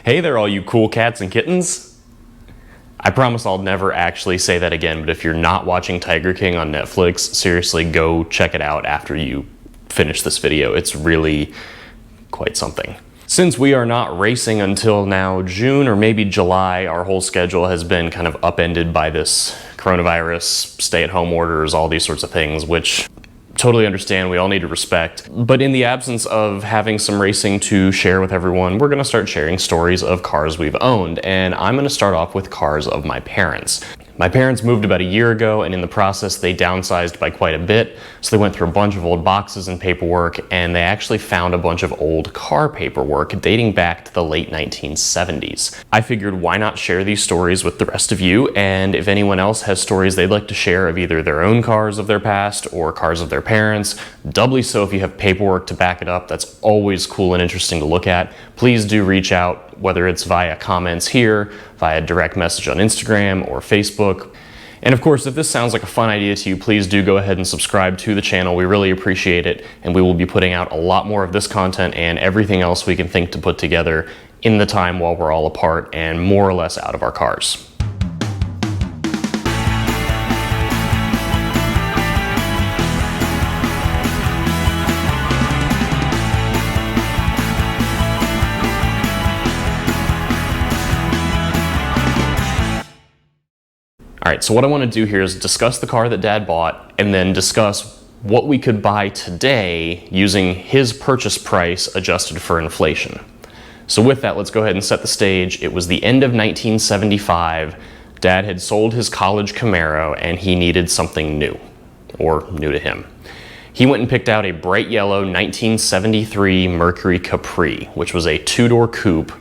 Hey there, all you cool cats and kittens. I promise I'll never actually say that again, but if you're not watching Tiger King on Netflix, seriously go check it out after you finish this video. It's really quite something. Since we are not racing until now June or maybe July, our whole schedule has been kind of upended by this coronavirus, stay-at-home orders, all these sorts of things, which totally understand, we all need to respect. But in the absence of having some racing to share with everyone, we're gonna start sharing stories of cars we've owned, and I'm gonna start off with cars of my parents. My parents moved about a year ago, and in the process they downsized by quite a bit, so they went through a bunch of old boxes and paperwork, and they actually found a bunch of old car paperwork dating back to the late 1970s. I figured why not share these stories with the rest of you, and if anyone else has stories they'd like to share of either their own cars of their past or cars of their parents, doubly so if you have paperwork to back it up, that's always cool and interesting to look at. Please do reach out, whether it's via comments here, via direct message on Instagram or Facebook. And of course, if this sounds like a fun idea to you, please do go ahead and subscribe to the channel. We really appreciate it, and we will be putting out a lot more of this content and everything else we can think to put together in the time while we're all apart and more or less out of our cars. All right, so what I want to do here is discuss the car that Dad bought and then discuss what we could buy today using his purchase price adjusted for inflation. So with that, let's go ahead and set the stage. It was the end of 1975. Dad had sold his college Camaro and he needed something new, or new to him. He went and picked out a bright yellow 1973 Mercury Capri, which was a two-door coupe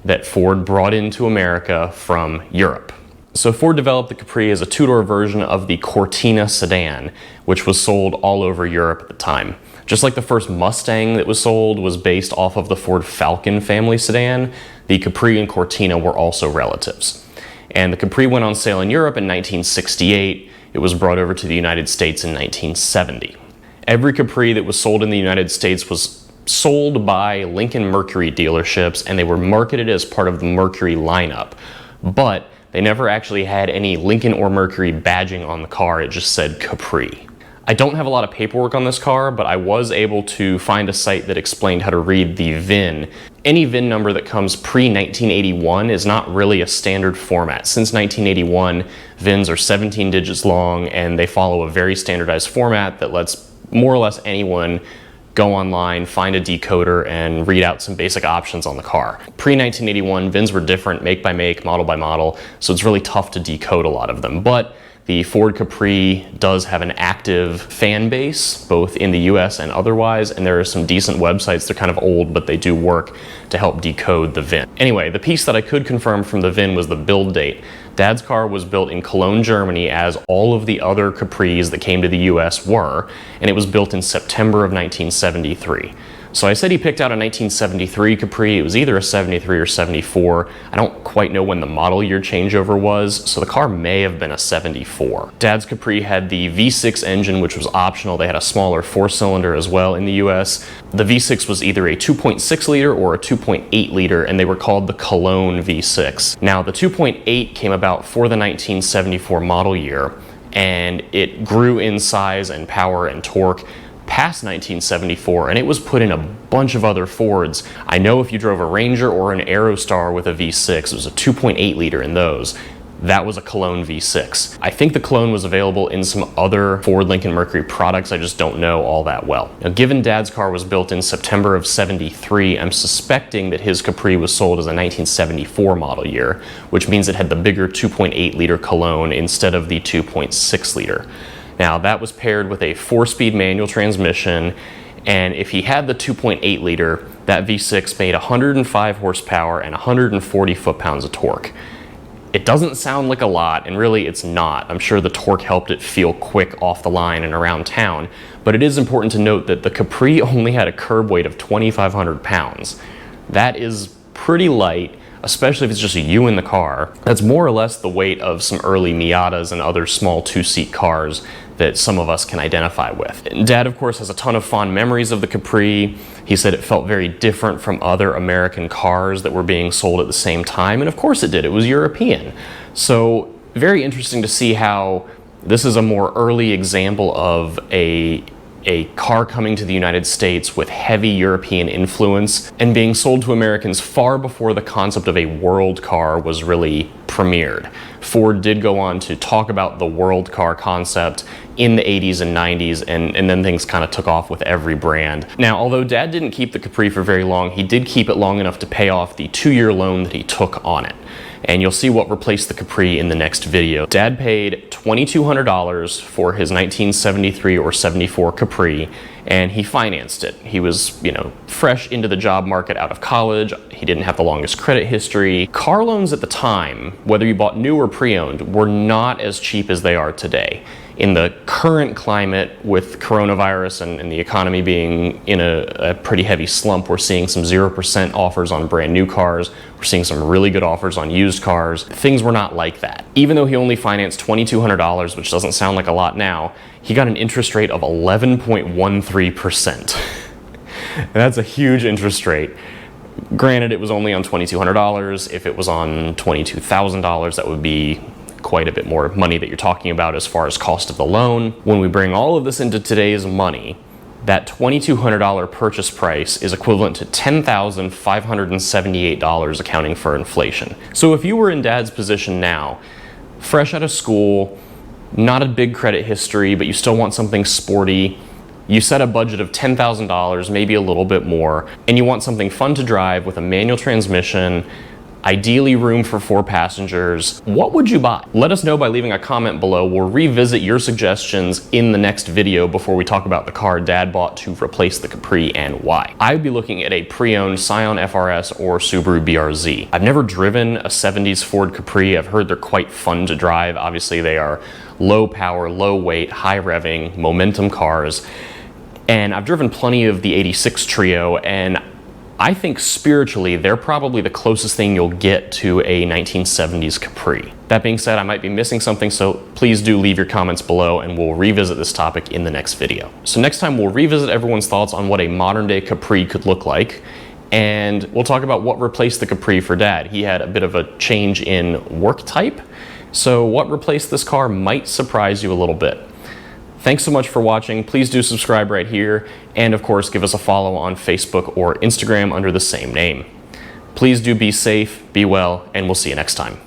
that Ford brought into America from Europe. So Ford developed the Capri as a two-door version of the Cortina sedan, which was sold all over Europe at the time. Just like the first Mustang that was sold was based off of the Ford Falcon family sedan, the Capri and Cortina were also relatives. And the Capri went on sale in Europe in 1968. It was brought over to the United States in 1970. Every Capri that was sold in the United States was sold by Lincoln Mercury dealerships, and they were marketed as part of the Mercury lineup. But they never actually had any Lincoln or Mercury badging on the car, it just said Capri. I don't have a lot of paperwork on this car, but I was able to find a site that explained how to read the VIN. Any VIN number that comes pre-1981 is not really a standard format. Since 1981, VINs are 17 digits long, and they follow a very standardized format that lets more or less anyone go online, find a decoder, and read out some basic options on the car. Pre-1981, VINs were different, make by make, model by model, so it's really tough to decode a lot of them. But the Ford Capri does have an active fan base, both in the US and otherwise, and there are some decent websites. They're kind of old, but they do work to help decode the VIN. Anyway, the piece that I could confirm from the VIN was the build date. Dad's car was built in Cologne, Germany, as all of the other Capris that came to the US were, and it was built in September of 1973. So I said he picked out a 1973 Capri. It was either a 73 or 74. I don't quite know when the model year changeover was, so the car may have been a 74. Dad's Capri had the V6 engine, which was optional. They had a smaller four-cylinder as well in the US. The V6 was either a 2.6 liter or a 2.8 liter, and they were called the Cologne V6. Now, the 2.8 came about for the 1974 model year, and it grew in size and power and torque past 1974, and it was put in a bunch of other Fords. I know if you drove a Ranger or an Aerostar with a V6, it was a 2.8 liter in those. That was a Cologne V6. I think the Cologne was available in some other Ford Lincoln Mercury products, I just don't know all that well. Now, given Dad's car was built in September of 73, I'm suspecting that his Capri was sold as a 1974 model year, which means it had the bigger 2.8 liter Cologne instead of the 2.6 liter. Now, that was paired with a 4-speed manual transmission, and if he had the 2.8 liter, that V6 made 105 horsepower and 140 foot-pounds of torque. It doesn't sound like a lot, and really it's not. I'm sure the torque helped it feel quick off the line and around town, but it is important to note that the Capri only had a curb weight of 2,500 pounds. That is pretty light, especially if it's just you in the car. That's more or less the weight of some early Miatas and other small two-seat cars that some of us can identify with. Dad, of course, has a ton of fond memories of the Capri. He said it felt very different from other American cars that were being sold at the same time, and of course it did. It was European. So very interesting to see how this is a more early example of a car coming to the United States with heavy European influence and being sold to Americans far before the concept of a world car was really premiered. Ford did go on to talk about the world car concept in the 80s and 90s, and then things kind of took off with every brand. Now, although Dad didn't keep the Capri for very long, he did keep it long enough to pay off the 2-year loan that he took on it. And you'll see what replaced the Capri in the next video. Dad paid $2,200 for his 1973 or 74 Capri, and he financed it. He was, fresh into the job market out of college. He didn't have the longest credit history. Car loans at the time, whether you bought new or pre-owned, were not as cheap as they are today. In the current climate with coronavirus and the economy being in a pretty heavy slump, we're seeing some 0% offers on brand new cars. We're seeing some really good offers on used cars. Things were not like that. Even though he only financed $2,200, which doesn't sound like a lot now, he got an interest rate of 11.13%. That's a huge interest rate. Granted, it was only on $2,200. If it was on $22,000, that would be quite a bit more money that you're talking about as far as cost of the loan. When we bring all of this into today's money, that $2,200 purchase price is equivalent to $10,578 accounting for inflation. So if you were in Dad's position now, fresh out of school, not a big credit history, but you still want something sporty, you set a budget of $10,000, maybe a little bit more, and you want something fun to drive with a manual transmission, ideally room for 4 passengers, what would you buy? Let us know by leaving a comment below. We'll revisit your suggestions in the next video before we talk about the car Dad bought to replace the Capri and why. I'd be looking at a pre-owned Scion FRS or Subaru BRZ. I've never driven a 70s Ford Capri. I've heard they're quite fun to drive. Obviously they are low power, low weight, high revving, momentum cars. And I've driven plenty of the 86 Trio, and I think spiritually, they're probably the closest thing you'll get to a 1970s Capri. That being said, I might be missing something, so please do leave your comments below and we'll revisit this topic in the next video. So next time we'll revisit everyone's thoughts on what a modern day Capri could look like, and we'll talk about what replaced the Capri for Dad. He had a bit of a change in work type, so what replaced this car might surprise you a little bit. Thanks so much for watching. Please do subscribe right here, and of course give us a follow on Facebook or Instagram under the same name. Please do be safe, be well, and we'll see you next time.